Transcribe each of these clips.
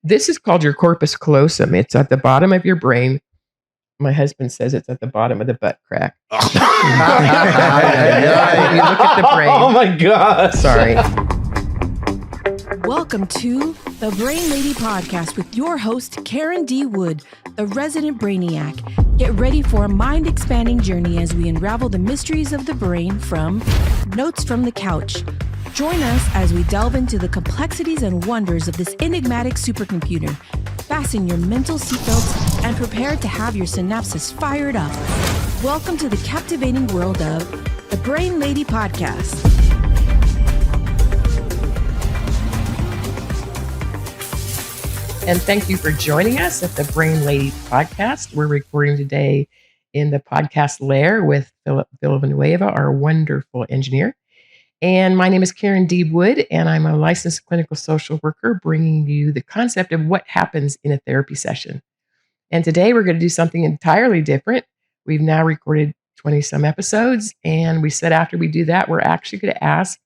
This is called your corpus callosum. It's at the bottom of your brain. My husband says it's at the bottom of the butt crack. You look at the brain. Oh my God. Sorry. Welcome to the Brain Lady Podcast with your host, Karen D. Wood, the resident brainiac. Get ready for a mind-expanding journey as we unravel the mysteries of the brain from Notes from the Couch. Join us as we delve into the complexities and wonders of this enigmatic supercomputer. Fasten your mental seatbelts and prepare to have your synapses fired up. Welcome to the captivating world of the Brain Lady Podcast. And thank you for joining us at the Brain Lady Podcast. We're recording today in the podcast lair with Philip Villanueva, our wonderful engineer. And my name is Karen D. Wood, and I'm a licensed clinical social worker bringing you the concept of what happens in a therapy session. And today we're going to do something entirely different. We've now recorded 20-some episodes, and we said after we do that, we're actually going to ask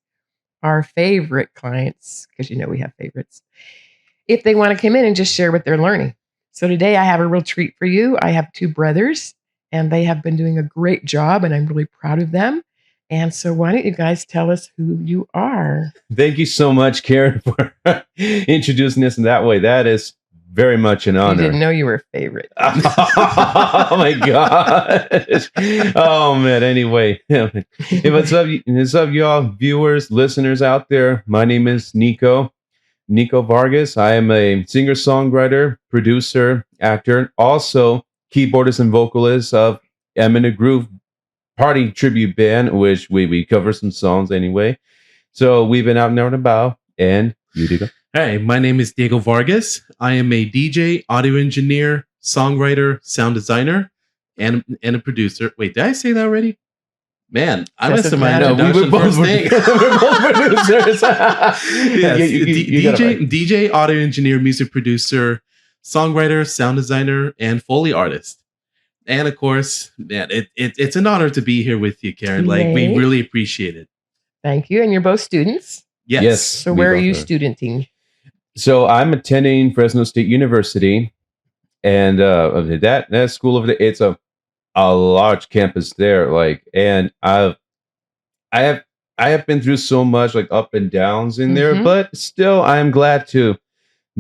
our favorite clients, because you know we have favorites, if they want to come in and just share what they're learning. So today I have a real treat for you. I have two brothers, and they have been doing a great job, and I'm really proud of them. And so why don't you guys tell us who you are? Thank you so much, Karen, for introducing us in that way. That is very much an honor. You didn't know you were a favorite. Oh my God. Oh man. Anyway, what's up, y'all viewers, listeners out there? My name is Nico Vargas. I am a singer, songwriter, producer, actor, also keyboardist and vocalist of I'm in a Groove party tribute band, which we cover some songs anyway. So we've been out and about, and you do go. Hey, my name is Diego Vargas. I am a DJ, audio engineer, songwriter, sound designer, and a producer. Wait, did I say that already? Man, I missed my introduction first thing. We're both producers. Yes, DJ, audio engineer, music producer, songwriter, sound designer, and Foley artist. And of course, man, it's an honor to be here with you, Karen. Like, we really appreciate it. Thank you. And you're both students? Yes. So where are you studenting? So I'm attending Fresno State University, and that school over there, it's a large campus there. Like, and I have been through so much like up and downs in there, but still I am glad to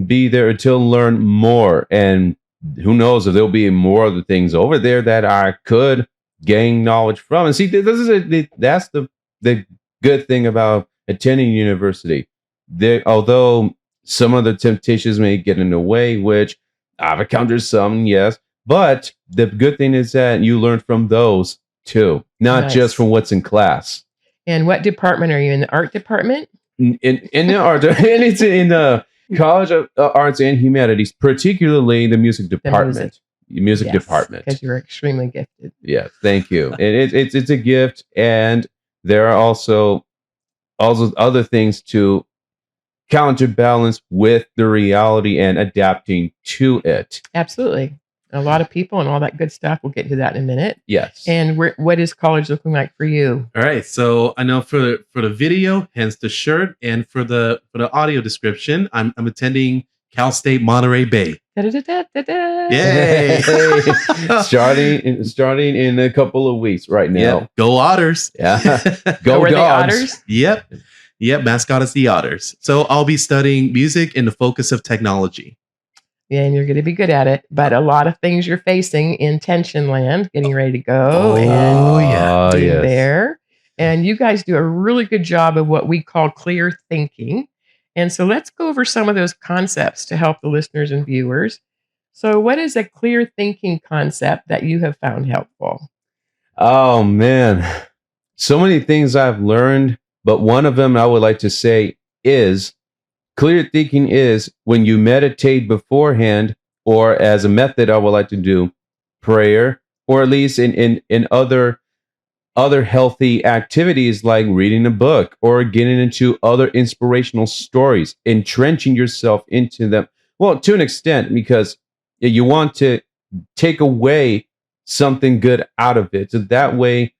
be there to learn more. And who knows if there'll be more of the things over there that I could gain knowledge from. And see, that's the good thing about attending university. Although some of the temptations may get in the way, which I've encountered some, yes, but the good thing is that you learn from those too, not just from what's in class. And what department are you in? The art department? In the art, and it's in the College of Arts and Humanities, particularly the music department. Music department, because you're extremely gifted. Yeah, thank you. And it's a gift, and there are also other things to counterbalance with the reality and adapting to it. Absolutely. A lot of people and all that good stuff. We'll get to that in a minute. Yes. And what is college looking like for you? All right. So I know for the video, hence the shirt, and for the audio description, I'm attending Cal State Monterey Bay. Da-da-da-da-da-da. Yay! starting in a couple of weeks right now. Yep. Go Otters! Yeah. Go Dogs. Otters? Yep. Mascot is the Otters. So I'll be studying music in the focus of technology. Yeah, and you're going to be good at it. But a lot of things you're facing in tension land, getting ready to go there. And you guys do a really good job of what we call clear thinking. And so let's go over some of those concepts to help the listeners and viewers. So what is a clear thinking concept that you have found helpful? Oh, man. So many things I've learned, but one of them I would like to say is clear thinking is when you meditate beforehand, or as a method I would like to do, prayer, or at least in other healthy activities like reading a book or getting into other inspirational stories, entrenching yourself into them. Well, to an extent, because you want to take away something good out of it. So that way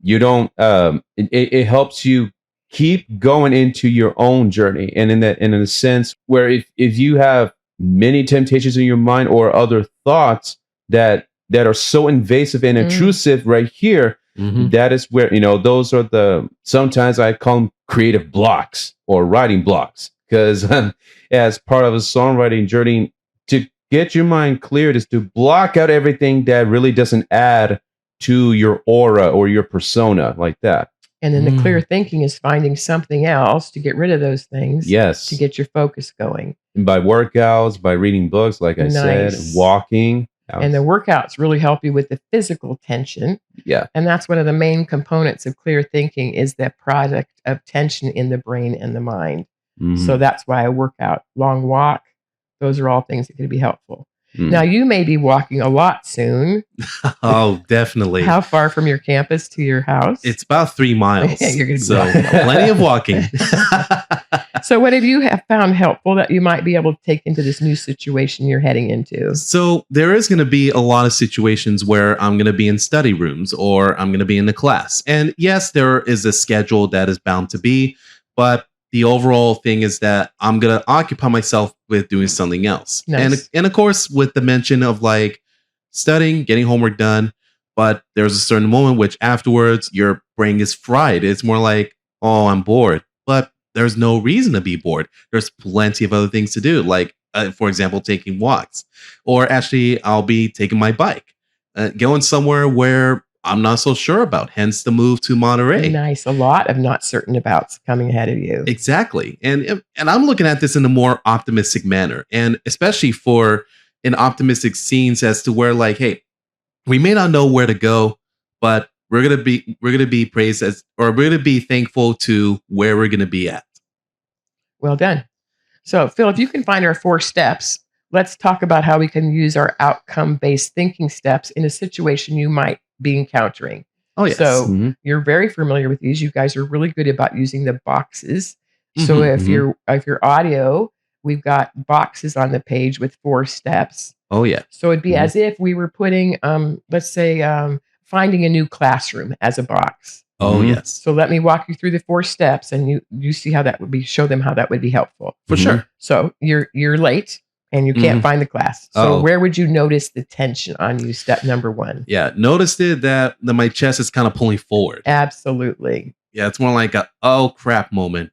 you don't, it helps you keep going into your own journey. And in a sense where if you have many temptations in your mind or other thoughts that are so invasive and intrusive right here. That is where, those are sometimes I call them creative blocks or writing blocks, because as part of a songwriting journey, to get your mind cleared is to block out everything that really doesn't add to your aura or your persona, like that. And then the clear thinking is finding something else to get rid of those things. Yes. To get your focus going. And by workouts, by reading books, like I said, walking. And the workouts really help you with the physical tension. Yeah. And that's one of the main components of clear thinking is the product of tension in the brain and the mind. So that's why I work out, long walk. Those are all things that can be helpful. Now, you may be walking a lot soon. Oh, definitely. How far from your campus to your house? It's about 3 miles. You're gonna be so walking. plenty of walking. So what have you found helpful that you might be able to take into this new situation you're heading into? So there is going to be a lot of situations where I'm going to be in study rooms or I'm going to be in the class. And yes, there is a schedule that is bound to be, but the overall thing is that I'm going to occupy myself with doing something else. Nice. And of course, with the mention of like studying, getting homework done, but there's a certain moment which afterwards your brain is fried. It's more like, oh, I'm bored. But there's no reason to be bored. There's plenty of other things to do, like, for example, taking walks. Or actually, I'll be taking my bike, going somewhere where I'm not so sure about, hence the move to Monterey. Nice. A lot of not certain abouts coming ahead of you. Exactly. And I'm looking at this in a more optimistic manner, and especially for an optimistic scenes as to where, like, hey, we may not know where to go, but we're gonna be praised as, or we're gonna be thankful to where we're gonna be at. Well done. So, Phil, if you can find our 4 steps, let's talk about how we can use our outcome-based thinking steps in a situation you might be encountering. Oh, yes. So you're very familiar with these. You guys are really good about using the boxes. So if you're audio, we've got boxes on the page with 4 steps. Oh, yeah. So it'd be as if we were putting, let's say, finding a new classroom as a box. Oh, yes. So let me walk you through the 4 steps, and you see how that would be. Show them how that would be helpful. For sure. So you're late and you can't find the class. So where would you notice the tension on you? Step number 1. Yeah. Noticed it that my chest is kind of pulling forward. Absolutely. Yeah. It's more like a oh crap moment.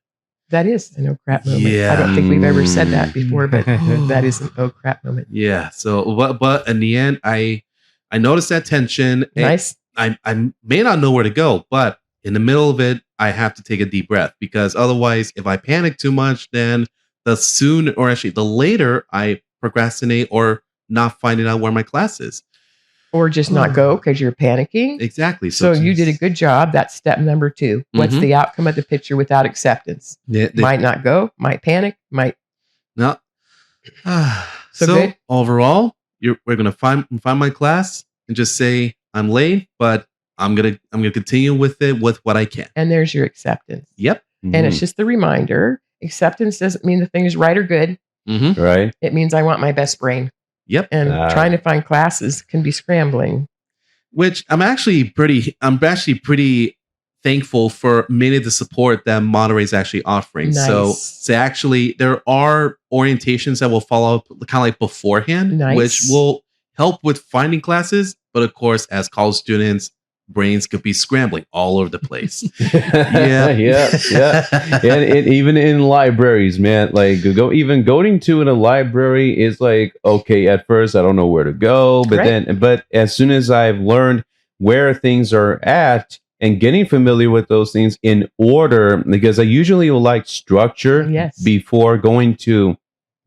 That is an oh crap moment. Yeah. I don't think we've ever said that before, but that is an oh crap moment. Yeah. So, but in the end, I noticed that tension. Nice. I may not know where to go, but in the middle of it, I have to take a deep breath, because otherwise, if I panic too much, then the later I procrastinate or not finding out where my class is. Or just not go because you're panicking. Exactly. So you did a good job. That's step number 2. What's the outcome of the picture without acceptance? Might not go, might panic, might. No. So good. Overall, we're gonna find my class and just say I'm late, but I'm gonna continue with it with what I can. And there's your acceptance. Yep. And it's just the reminder. Acceptance doesn't mean the thing is right or good. Right. It means I want my best brain. Yep. And trying to find classes can be scrambling. Which I'm actually pretty thankful for many of the support that Monterey is actually offering. Nice. So actually there are orientations that will follow up kind of like beforehand, which will help with finding classes. But of course, as college students, brains could be scrambling all over the place. Yeah. And even in libraries, man, like going to in a library is like, okay, at first I don't know where to go, but as soon as I've learned where things are at and getting familiar with those things in order, because I usually will like structure before going to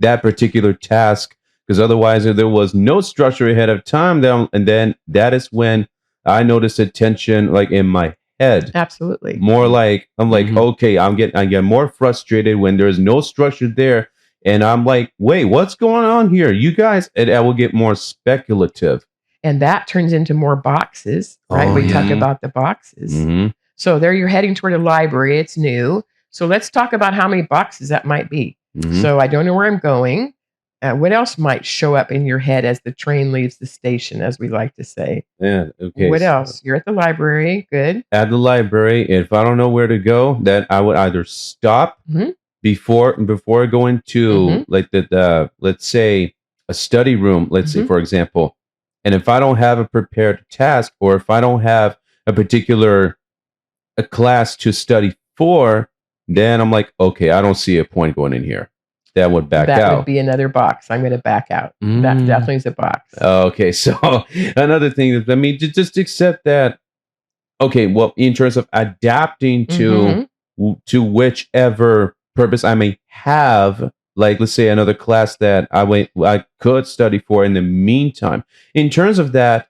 that particular task, because otherwise if there was no structure ahead of time, then that is when I notice a tension like in my head. Absolutely. More like I'm like, okay, I get more frustrated when there's no structure there. And I'm like, wait, what's going on here? You guys, and I will get more speculative. And that turns into more boxes, right? We talk about the boxes. So there you're heading toward a library. It's new. So let's talk about how many boxes that might be. So I don't know where I'm going. What else might show up in your head as the train leaves the station, as we like to say? Yeah. Okay. What else? You're at the library. Good. At the library, if I don't know where to go, then I would either stop before going to like the let's say a study room, let's say for example, and if I don't have a prepared task, or if I don't have a particular a class to study for, then I'm like, okay, I don't see a point going in here. That would back out. That would be another box. I'm going to back out. That definitely is a box. Okay, so another thing is, I mean, just accept that. Okay, well, in terms of adapting to whichever purpose I may have, like let's say another class that I could study for in the meantime. In terms of that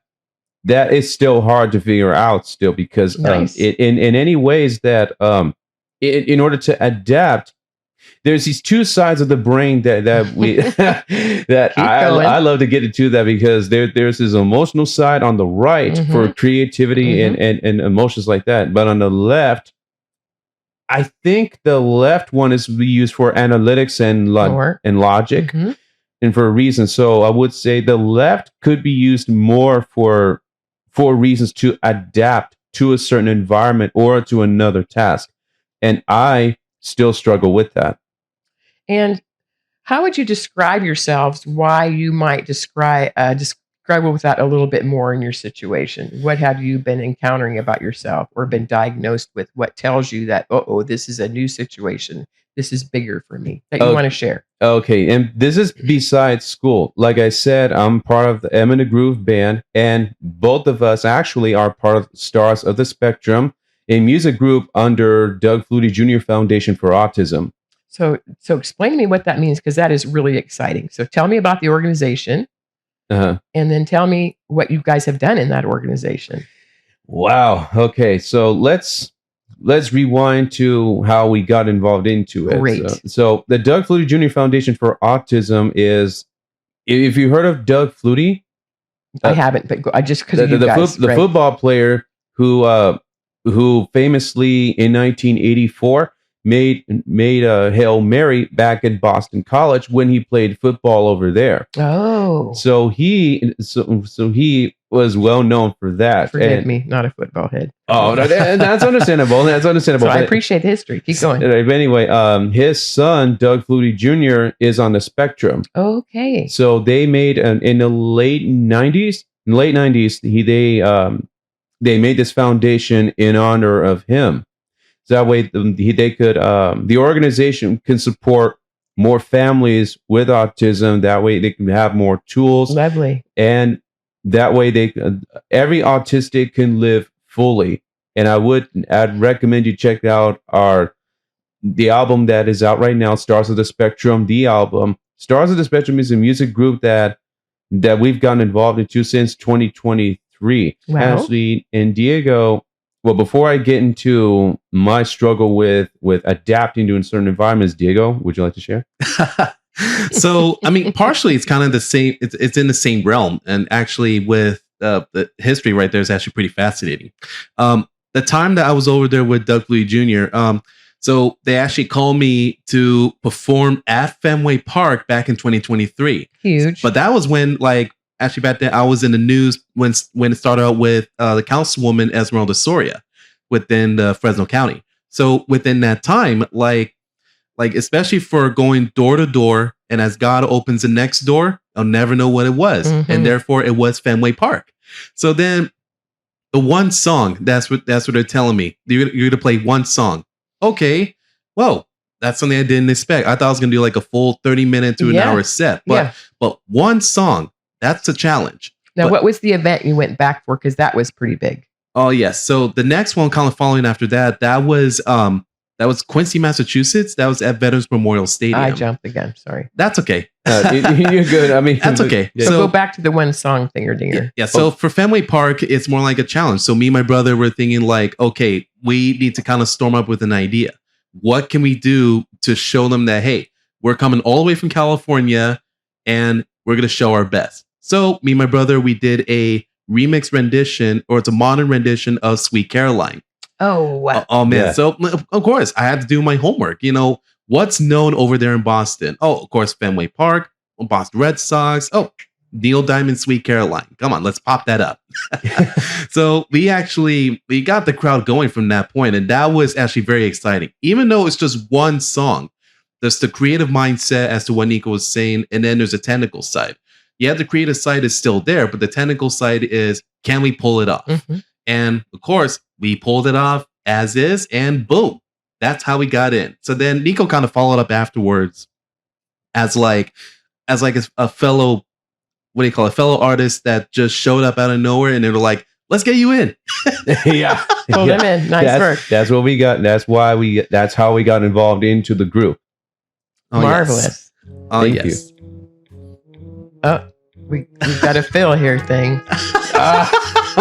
is still hard to figure out still, because in any ways that in order to adapt, there's these two sides of the brain that we that I love to get into that, because there's this emotional side on the right for creativity and emotions like that, but on the left, I think the left one is used for analytics and logic, and for a reason. So I would say the left could be used more for reasons to adapt to a certain environment or to another task, and I still struggle with that. And how would you describe yourselves? Why you might struggle with that a little bit more in your situation? What have you been encountering about yourself, or been diagnosed with? What tells you that, this is a new situation, this is bigger for me, that you want to share? Okay, and this is besides school. Like I said, I'm part of the M in the Groove band, and both of us actually are part of Stars of the Spectrum, a music group under Doug Flutie Jr. Foundation for Autism. So explain to me what that means, because that is really exciting. So tell me about the organization, and then tell me what you guys have done in that organization. Wow. Okay, so let's rewind to how we got involved into it. Great. So the Doug Flutie Jr. Foundation for Autism is, if you heard of Doug Flutie, I haven't, but I just because of you guys, the football player who famously in 1984 made a Hail Mary back at Boston College when he played football over there. Oh, so he was well known for that. Forgive me, not a football head. Oh, that's understandable. That's understandable. So I appreciate the history. Keep going. Anyway, his son Doug Flutie Jr. is on the spectrum. Okay. So they made in the late 90s. They made this foundation in honor of him. So that way they could the organization can support more families with autism. That way they can have more tools. Lovely. And that way every autistic can live fully. And I'd recommend you check out the album that is out right now, Stars of the Spectrum. The album Stars of the Spectrum is a music group that we've gotten involved into since 2023. Wow. Actually, in Diego, well, before I get into my struggle with adapting to certain environments, Diego, would you like to share? So, I mean, partially it's kind of the same. It's in the same realm, and actually, with the history right there is actually pretty fascinating. The time that I was over there with Doug Flutie Jr., so they actually called me to perform at Fenway Park back in 2023. Huge. But that was when, actually back then I was in the news when it started out with the councilwoman Esmeralda Soria within the Fresno County. So within that time, like especially for going door to door, and as God opens the next door, I'll never know what it was, and therefore it was Fenway Park. So then the one song, that's what they're telling me. You're gonna play one song. Okay, whoa, that's something I didn't expect. I thought I was gonna do like a full 30-minute to an hour set, but one song. That's a challenge. Now, what was the event you went back for? Because that was pretty big. Oh, yes. So the next one kind of following after that was Quincy, Massachusetts. That was at Veterans Memorial Stadium. I jumped again. Sorry. That's okay. You're good. I mean, that's okay. So go back to the one song thinger dinger. Yeah. So for Fenway Park, it's more like a challenge. So me and my brother were thinking like, okay, we need to kind of storm up with an idea. What can we do to show them that, hey, we're coming all the way from California and we're going to show our best. So me and my brother, we did a remix rendition, or it's a modern rendition of Sweet Caroline. Oh, wow. Oh man. Yeah. So of course I had to do my homework. You know, what's known over there in Boston? Oh, of course, Fenway Park, Boston Red Sox. Oh, Neil Diamond, Sweet Caroline. Come on, let's pop that up. So we got the crowd going from that point. And that was actually very exciting. Even though it's just one song, there's the creative mindset as to what Nico was saying, and then there's a technical side. Yeah, the creative side is still there, but the technical side is, can we pull it off? Mm-hmm. And of course, we pulled it off as is, and boom, that's how we got in. So then Nico kind of followed up afterwards as like a fellow, what do you call it, a fellow artist that just showed up out of nowhere, and they were like, let's get you in. Yeah. Pull them in. Nice work. That's what we got. That's how we got involved into the group. Oh, Marvelous. Yes. Oh, Thank yes. Oh, we've got a Phil here thing.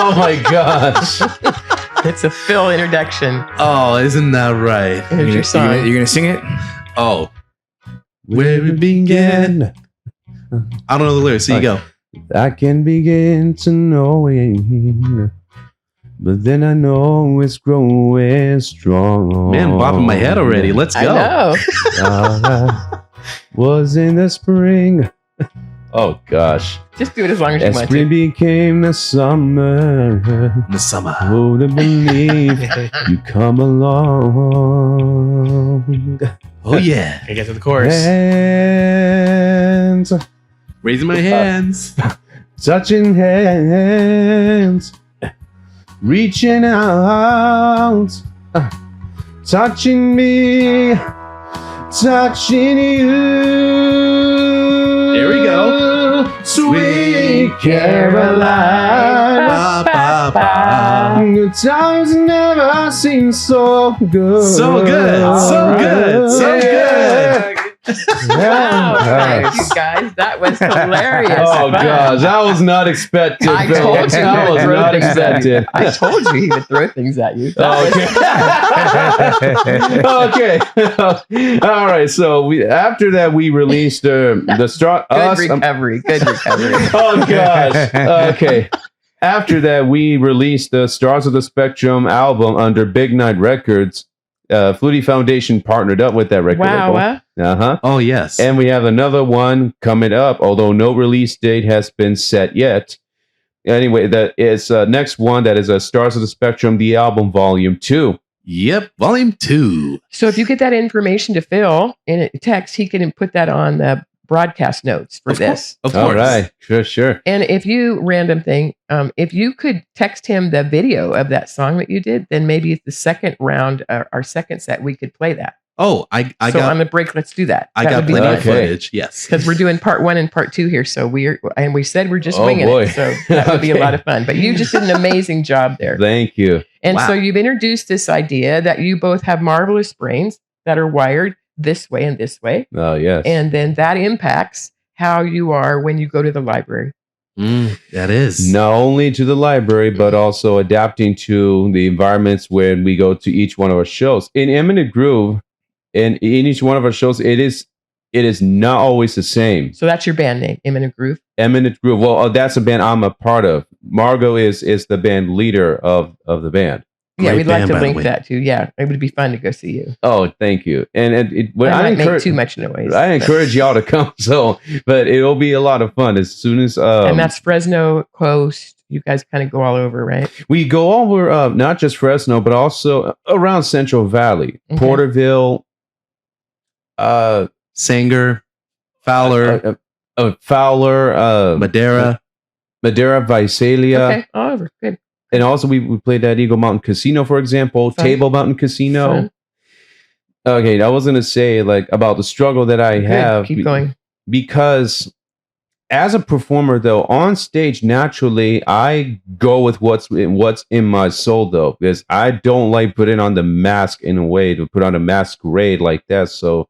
Oh my gosh. It's a Phil introduction. Oh, isn't that right? Here's your song. You're gonna sing it? Oh. Where it began. I don't know the lyrics, so you go. I can begin to know it, but then I know it's growing strong. Man, bopping my head already. Let's go. I know. Was in the spring. Oh gosh. Just do it as long as you As want spring to. became the summer. The summer. Who would believe you come along? Oh, yeah. I get to the chorus. Hands, Raising my hands. touching hands, reaching out, touching me, touching you. There we go. Sweet Caroline. Ba, ba, ba. Good times never seem so good. So good. So good. So good. Wow, thank you guys. That was hilarious. Oh Fun. gosh, that was not expected. I Bill. told you he That would was throw not things at you. expected. I told you he would throw things at you. Okay. All right. So after that we released the straw. Good recovery. Good recovery. Oh gosh. Okay. After that we released the Stars of the Spectrum album under Big Night Records. Flutie Foundation partnered up with that record label. Wow. Uh-huh. Oh, yes. And we have another one coming up, although no release date has been set yet. Anyway, that is next one. That is Stars of the Spectrum, the album, Volume 2. Yep. Volume 2. So if you get that information to Phil in a text, he can put that on the broadcast notes for this. Of course. All right. Sure. And if you, random thing, if you could text him the video of that song that you did, then maybe it's the second round, our second set, we could play that. Oh, I So got on the break, let's do that. I That got would be plenty fun. of footage. Yes. Because we're doing part 1 and part 2 here. So we said we're just Oh, winging boy. it. So that would be a Okay. lot of fun. But you just did an amazing job there. Thank you. And Wow. so you've introduced this idea that you both have marvelous brains that are wired this way and this way. Oh, yes. And then that impacts how you are when you go to the library. That is. Not only to the library, but also adapting to the environments when we go to each one of our shows. In Eminent Groove, and in each one of our shows, it is not always the same. So that's your band name, Imminent Groove. Eminent Groove. Well, that's a band I'm a part of. Margot is the band leader of the band. Yeah, Great we'd like band, to by the link way. that too. Yeah, it would be fun to go see you. Oh, thank you. And I might make encourage too much noise. I encourage y'all to come. So, but it'll be a lot of fun as soon as and that's Fresno Coast. You guys kind of go all over, right? we go over not just Fresno, but also around Central Valley, Okay. Porterville, Sanger, Fowler, Fowler, Madera. Visalia, Okay, all over. Good. and also we played at Eagle Mountain Casino, for example, Fun. Table Mountain Casino. Fun. Okay, I was gonna say about the struggle that I Good. have. Keep going. Because as a performer, though, on stage, naturally, I go with what's in my soul, though, because I don't like putting on the mask in a way to put on a masquerade like that. So,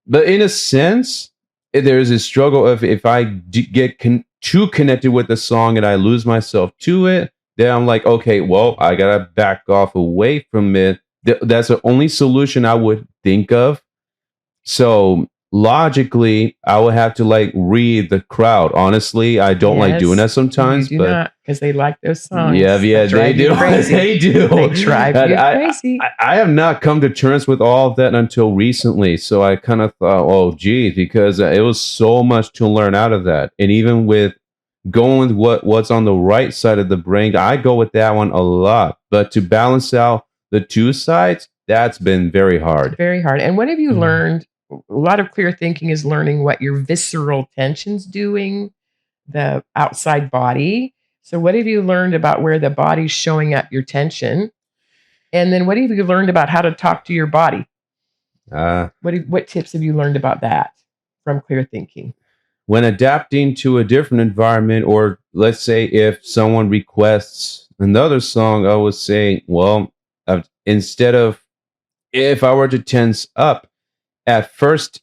but in a sense, there's a struggle of if I get too connected with the song and I lose myself to it, then I'm like, okay, well, I gotta back off away from it. That's the only solution I would think of. So logically, I would have to read the crowd. Honestly, I don't like doing that sometimes, you do but not, because they like those songs. yeah, That they drive you do. crazy. They do. They drive you crazy. I have not come to terms with all of that until recently. So I kind of thought, oh, geez, because it was so much to learn out of that. And even with going with what's on the right side of the brain, I go with that one a lot. But to balance out the two sides, that's been very hard. Very hard. And what have you learned a lot of clear thinking is learning what your visceral tension's doing, the outside body. So what have you learned about where the body's showing up your tension? And then what have you learned about how to talk to your body? What tips have you learned about that from clear thinking? When adapting to a different environment, or let's say if someone requests another song, I would say, well, instead of, if I were to tense up at first,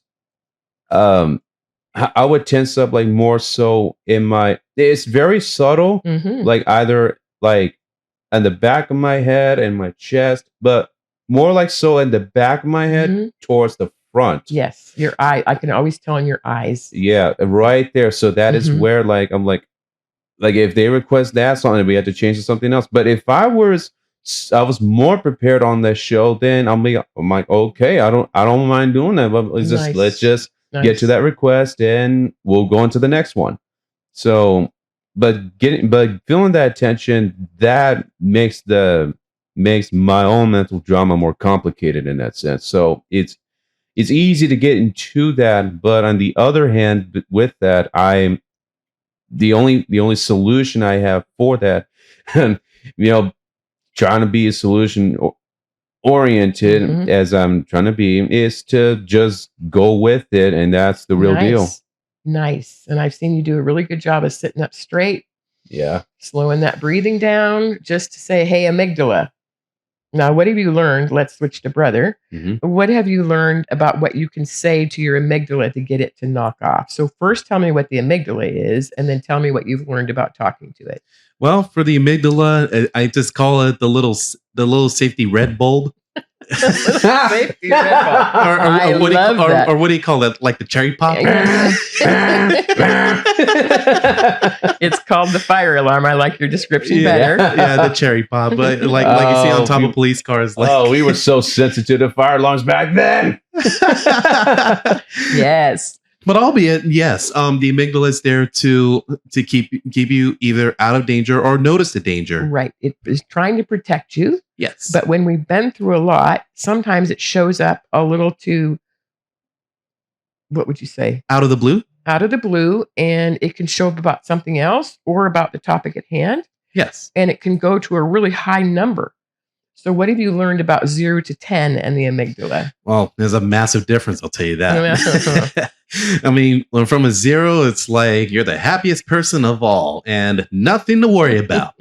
I would tense up like more so it's very subtle, like either like in the back of my head and my chest, but more like so in the back of my head towards the front. Yes, your eye. I can always tell in your eyes. Yeah, right there. So that is where like I'm like if they request that song and we had to change to something else. But if I was more prepared on that show, then I'm like, okay, I don't mind doing that. But let's just get to that request and we'll go into the next one. So, but feeling that tension, that makes my own mental drama more complicated in that sense. So it's easy to get into that, but on the other hand, with that, I'm the only solution I have for that, and trying to be a solution oriented as I'm trying to be, is to just go with it, and that's the real deal. Nice. And I've seen you do a really good job of sitting up straight. Yeah. Slowing that breathing down just to say, hey, amygdala. Now, what have you learned? Let's switch to brother. What have you learned about what you can say to your amygdala to get it to knock off? So first tell me what the amygdala is, and then tell me what you've learned about talking to it. Well, for the amygdala, I just call it the little safety red bulb. Safety red bulb. Or what do you call that? Like the cherry pop? It's called the fire alarm. I like your description better. Yeah, the cherry pop. But like you see on top of police cars. Like, we were so sensitive to fire alarms back then. Yes. But albeit, yes, the amygdala is there to keep you either out of danger or notice the danger. Right. It is trying to protect you. Yes. But when we've been through a lot, sometimes it shows up a little too, what would you say? Out of the blue? Out of the blue. And it can show up about something else or about the topic at hand. Yes. And it can go to a really high number. So what have you learned about 0 to 10 and the amygdala? Well, there's a massive difference, I'll tell you that. I mean, from a 0, it's like you're the happiest person of all and nothing to worry about.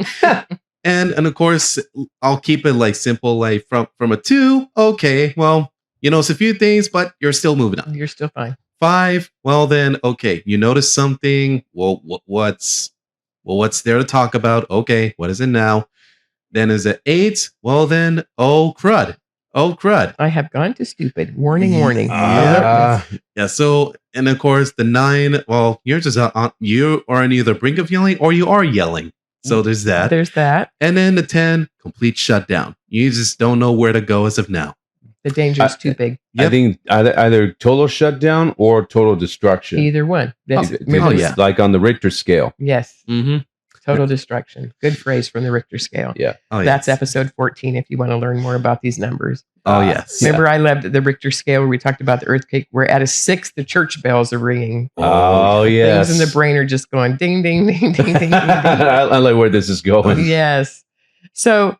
and of course, I'll keep it like simple, like from a 2, okay, well, it's a few things, but you're still moving on. You're still fine. 5, well then, okay, you notice something, well, what's there to talk about? Okay, what is it now? Then is it 8? Well then, oh crud. I have gone to stupid. Warning. Yeah. So, and of course the 9, well, you're just you are on either brink of yelling or you are yelling. So there's that. And then the 10, complete shutdown. You just don't know where to go as of now. The danger is too big. Yep. I think either total shutdown or total destruction. Either one. Like on the Richter scale. Yes. Total destruction. Good phrase from the Richter scale. Yeah. That's episode 14 if you want to learn more about these numbers. Oh, yes. Remember, I loved the Richter scale where we talked about the earthquake, where at a 6, the church bells are ringing. Oh, yes. Things in the brain are just going ding, ding, ding, ding, ding, ding. I like where this is going. Yes. So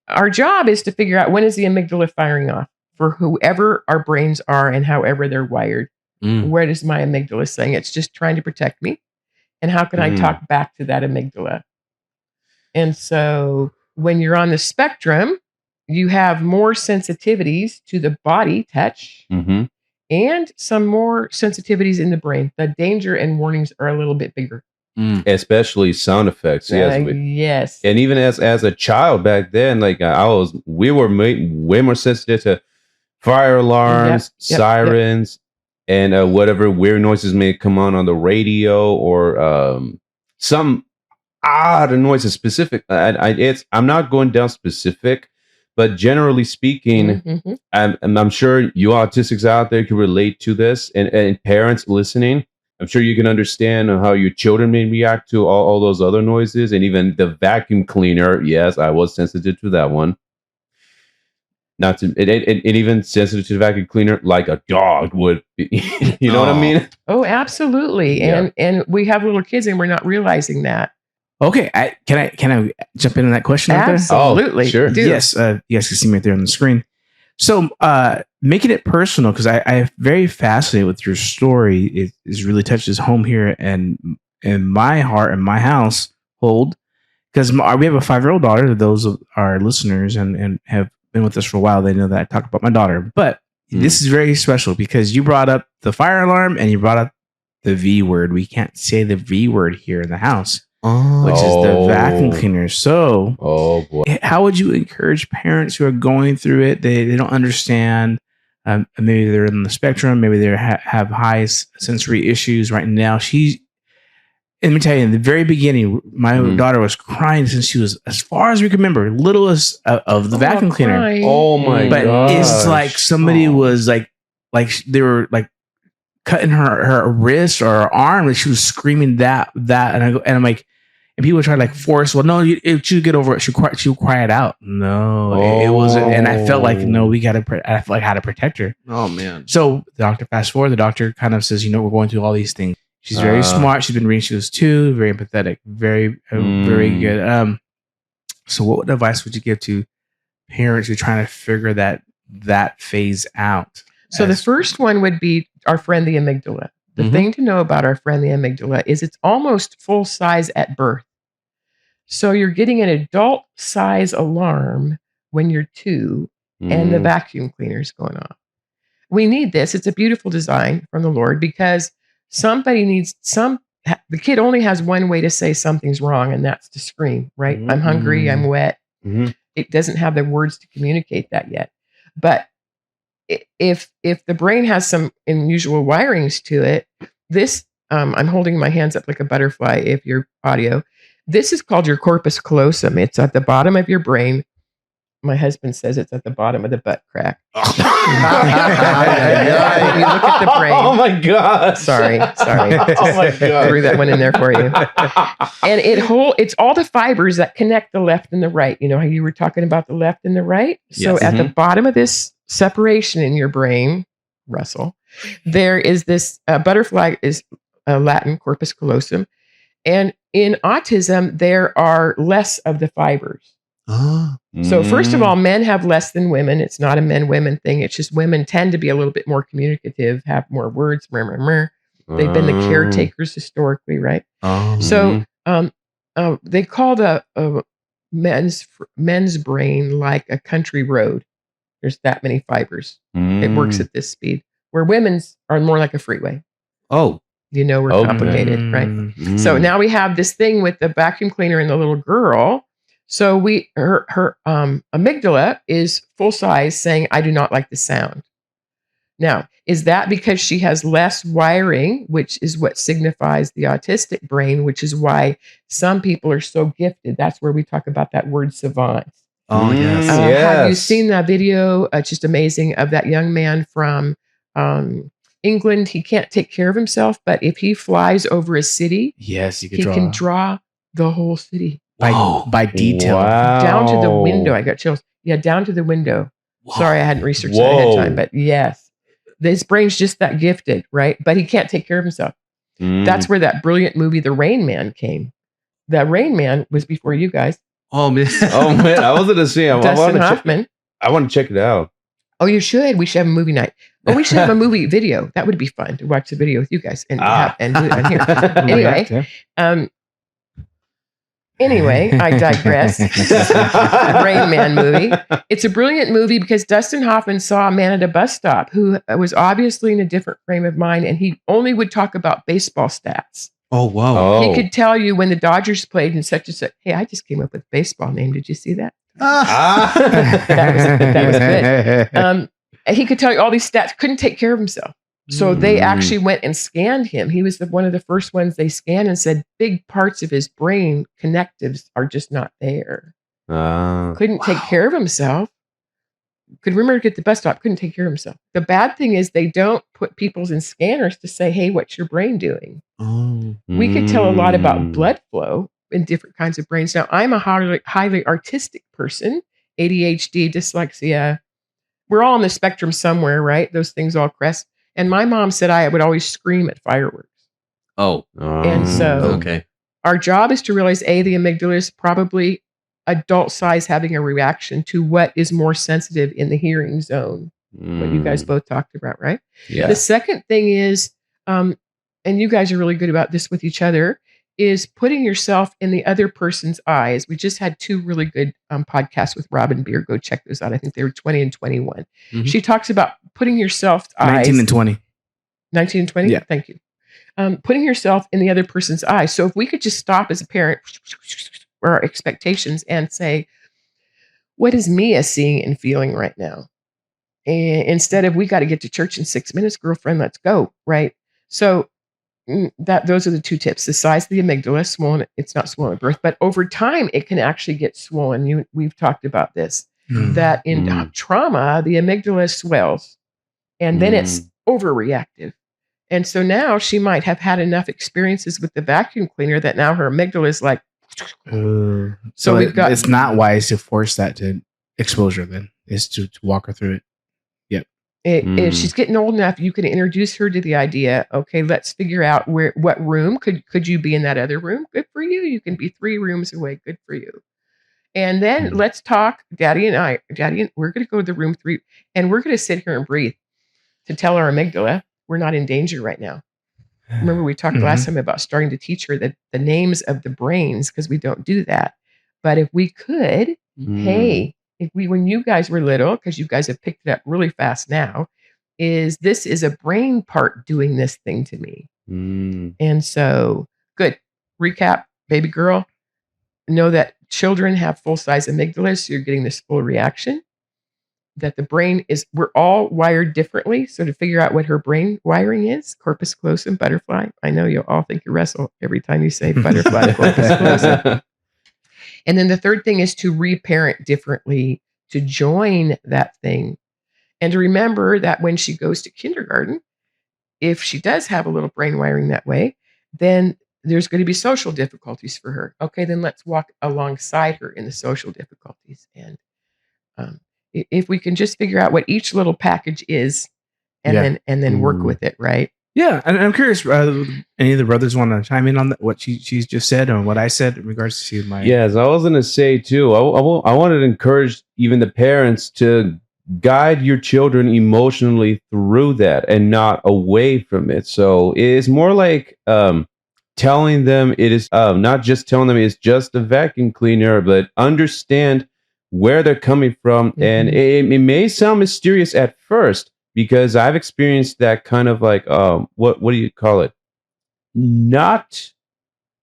our job is to figure out when is the amygdala firing off for whoever our brains are and however they're wired. Where is my amygdala saying it's just trying to protect me? And how can I talk back to that amygdala? And so when you're on the spectrum, you have more sensitivities to the body touch and some more sensitivities in the brain. The danger and warnings are a little bit bigger. Especially sound effects. Yes. And even as a child back then, like we were way more sensitive to fire alarms, sirens, and whatever weird noises may come on the radio or some odd noises specific. I'm not going down specific, but generally speaking, I'm sure you autistics out there can relate to this, and parents listening, I'm sure you can understand how your children may react to all those other noises, and even the vacuum cleaner. Yes, I was sensitive to that one. not to, it even sensitive to the vacuum cleaner like a dog would be. You know what I mean? Oh, absolutely. Yeah. And we have little kids and we're not realizing that. Okay, can I jump into that question? Absolutely. Oh, sure. Do. Yes, you guys can see me right there on the screen. So, making it personal, because I'm very fascinated with your story. It really touches home here and in my heart and my household, because we have a 5-year-old daughter. Those of our listeners and have been with us for a while, they know that I talk about my daughter. But this is very special because you brought up the fire alarm and you brought up the V word. We can't say the V word here in the house. Which is the vacuum cleaner. So, boy, how would you encourage parents who are going through it? They don't understand. Maybe they're in the spectrum. Maybe they have high sensory issues right now. Let me tell you, in the very beginning, my daughter was crying since she was, as far as we can remember, littlest of the vacuum cleaner. Crying. oh my god! But it's like somebody was like they were like cutting her wrist or her arm, and she was screaming that, and I'm like. And people try to like force, well, no, she'll get over it. She'll cry it out. No, it wasn't. And I felt like, no, I felt like I had to protect her. Oh man. So the doctor, fast forward, the doctor kind of says, we're going through all these things. She's very smart. She's been reading. She was 2, very empathetic, very good. So what advice would you give to parents who are trying to figure that phase out? So the first one would be our friend, the amygdala. The thing to know about our friend, the amygdala, is it's almost full size at birth. So you're getting an adult size alarm when you're 2 and the vacuum cleaner's going off. We need this. It's a beautiful design from the Lord because the kid only has one way to say something's wrong, and that's to scream, right? I'm hungry, I'm wet. It doesn't have the words to communicate that yet. But if the brain has some unusual wirings to it, this, I'm holding my hands up like a butterfly if you're audio. This is called your corpus callosum. It's at the bottom of your brain. My husband says it's at the bottom of the butt crack. You look at the brain. Oh my god! Sorry. Oh my god! Threw that one in there for you. And it's all the fibers that connect the left and the right. You know how you were talking about the left and the right? So Yes. at the bottom of this separation in your brain, Russell, there is this butterfly is Latin corpus callosum. And in autism, there are less of the fibers. So first of all, men have less than women. It's not a men-women thing. It's just women tend to be a little bit more communicative, have more words. They've been the caretakers historically, right? So they call the men's brain like a country road. There's that many fibers. It works at this speed. Where women's are more like a freeway. Oh. We're complicated, right? So now we have this thing with the vacuum cleaner and the little girl. So her amygdala is full size, saying, I do not like the sound. Now, is that because she has less wiring, which is what signifies the autistic brain, which is why some people are so gifted? That's where we talk about that word savant. Oh, yes. Have you seen that video? It's just amazing, of that young man from England. He can't take care of himself, but if he flies over a city, Yes, he can draw the whole city by detail. Wow. down to the window. I got chills. Yeah, down to the window. Sorry, I hadn't researched that ahead of time, but yes, his brain's just that gifted, right? But he can't take care of himself. That's where that brilliant movie, The Rain Man, came. The Rain Man was before you guys. Oh man. I was gonna see. Dustin Hoffman. I want to check it out. Oh, you should. We should have a movie night. Or we should have a movie video. That would be fun to watch the video with you guys and do it on here. Anyway, I digress. Rain Man movie. It's a brilliant movie because Dustin Hoffman saw a man at a bus stop who was obviously in a different frame of mind, and he only would talk about baseball stats. Oh wow. He could tell you when the Dodgers played and such and such. Hey, I just came up with a baseball name. Did you see that? That was good. He could tell you all these stats. Couldn't take care of himself. So they actually went and scanned him. He was one of the first ones they scanned and said big parts of his brain connectives are just not there. Couldn't take care of himself. Could remember to get the bus stop. Couldn't take care of himself. The bad thing is they don't put people in scanners to say, hey, what's your brain doing? We could tell a lot about blood flow in different kinds of brains. Now, I'm a highly artistic person, ADHD, dyslexia, we're all on the spectrum somewhere, right? Those things all crest. And my mom said I would always scream at fireworks. Oh. And so Okay. our job is to realize, A, the amygdala is probably adult size having a reaction to what is more sensitive in the hearing zone. What you guys both talked about, right? Yeah. The second thing is, and you guys are really good about this with each other, is putting yourself in the other person's eyes. We just had 2 really good podcasts with Robin Beer. Go check those out. I think they were 20 and 21. Mhm. She talks about putting yourself 19 and 20. 19 and 20? Yeah. Thank you. Putting yourself in the other person's eyes. So if we could just stop as a parent, our expectations, and say, what is Mia seeing and feeling right now? And instead of, we got to get to church in 6 minutes, girlfriend, let's go, right? So those are the 2 tips. The size of the amygdala is swollen. It's not swollen at birth, but over time, it can actually get swollen. We've talked about this, that in trauma, the amygdala swells, and then it's overreactive. And so now she might have had enough experiences with the vacuum cleaner that now her amygdala is like. So it's not wise to force that to exposure then. It's to walk her through it. If she's getting old enough, you can introduce her to the idea. Okay, let's figure out what room could you be in that other room? Good for you. You can be 3 rooms away. Good for you. And then let's talk, Daddy and we're going to go to the room 3, and we're going to sit here and breathe to tell our amygdala we're not in danger right now. Remember, we talked last time about starting to teach her the names of the brains, because we don't do that. But if we could, hey. When you guys were little, because you guys have picked it up really fast now, this is a brain part doing this thing to me. And so, good. Recap, baby girl. Know that children have full-size amygdalas, so you're getting this full reaction. That the brain we're all wired differently. So to figure out what her brain wiring is, corpus callosum, butterfly. I know you'll all think you wrestle every time you say butterfly, corpus callosum. And then the third thing is to reparent differently, to join that thing. And to remember that when she goes to kindergarten, if she does have a little brain wiring that way, then there's going to be social difficulties for her. Okay, then let's walk alongside her in the social difficulties. And if we can just figure out what each little package is and then work with it, right? Yeah, and I'm curious. Any of the brothers want to chime in on what she's just said or what I said in regards to my? Yes, I was going to say too. I wanted to encourage even the parents to guide your children emotionally through that and not away from it. So it's more like telling them it is not just telling them it's just a vacuum cleaner, but understand where they're coming from. And it may sound mysterious at first, because I've experienced that kind of like, what do you call it? Not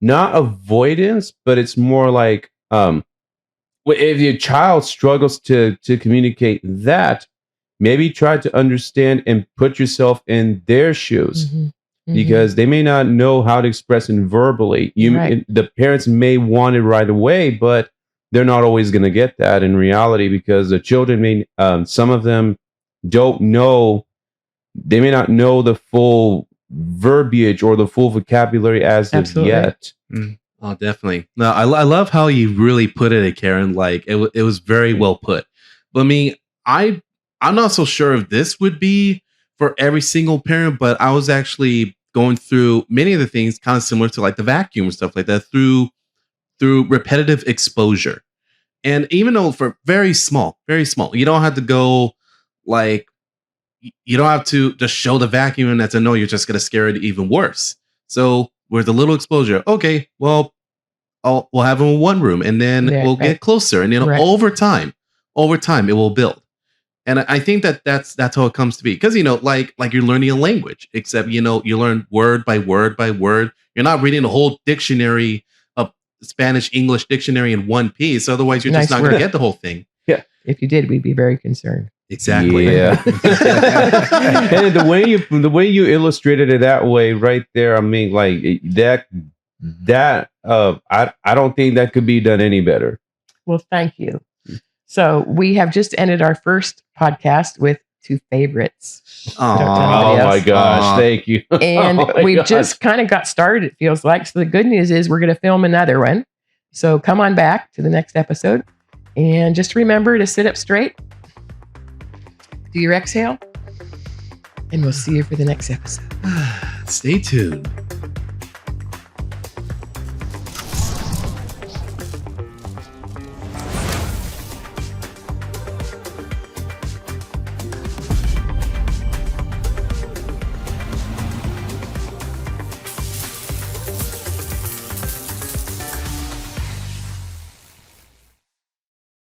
avoidance, but it's more like, if your child struggles to communicate that, maybe try to understand and put yourself in their shoes, because they may not know how to express it verbally. The parents may want it right away, but they're not always going to get that in reality, because the children may, some of them don't know, they may not know the full verbiage or the full vocabulary as of yet. Oh, definitely. No, I love how you really put it, Karen. Like it was very well put. But I mean, I'm not so sure if this would be for every single parent, but I was actually going through many of the things kind of similar to like the vacuum and stuff like that through repetitive exposure. And even though for very small, you don't have to go like, you don't have to just show the vacuum and that's a no, you're just going to scare it even worse. So with a little exposure, okay, well, we'll have them in one room and then we'll get closer. And over time, it will build. And I think that's how it comes to be. Because, like you're learning a language, except, you learn word by word by word. You're not reading the whole dictionary, Spanish-English dictionary in one piece. Otherwise, you're just not going to get the whole thing. Yeah. If you did, we'd be very concerned. Exactly. Yeah. And the way you illustrated it that way right there, I mean, like that I don't think that could be done any better. Well, thank you. So we have just ended our first podcast with 2 favorites. Oh my gosh, thank you. And we've just kind of got started, it feels like. So the good news is we're going to film another one. So come on back to the next episode. And just remember to sit up straight. Do your exhale. And we'll see you for the next episode. Stay tuned.